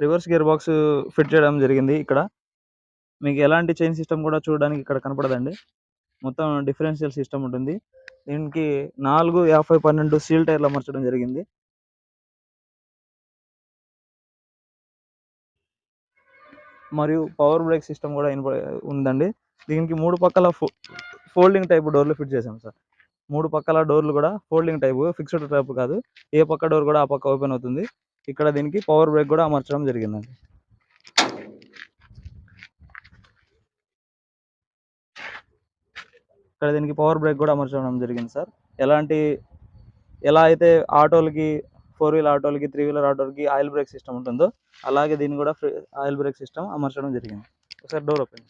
Reverse gear box fit చేయడం జరిగింది ఇక్కడ. మీకు ఎలాంటి చైన్ సిస్టమ్ కూడా చూడడానికి ఇక్కడ కనపడదండి. మొత్తం డిఫరెన్షియల్ సిస్టమ్ ఉంటుంది. దీనికి 4, 50, 12 స్టీల్ టైర్లు అమర్చడం జరిగింది. మరియు పవర్ బ్రేక్ సిస్టమ్ కూడా ఉందండి. దీనికి 3 పక్కల ఫోల్డింగ్ టైప్ డోర్లు ఫిట్ చేశాం సార్. 3 పక్కల డోర్లు కూడా ఫోల్డింగ్ టైపు, ఫిక్స్డ్ టైప్ కాదు. ఏ పక్క డోర్ కూడా ఆ పక్క ఓపెన్ అవుతుంది. ఇక్కడ దీనికి పవర్ బ్రేక్ కూడా అమర్చడం జరిగిందండి. ఇక్కడ దీనికి పవర్ బ్రేక్ కూడా అమర్చడం జరిగింది సార్. ఎలా అయితే ఆటోలకి, 4 వీలర్ ఆటోలకి, 3 వీలర్ ఆటోలకి ఆయిల్ బ్రేక్ సిస్టమ్ ఉంటుందో అలాగే దీన్ని కూడా ఆయిల్ బ్రేక్ సిస్టమ్ అమర్చడం జరిగింది. ఒకసారి డోర్ ఓపెన్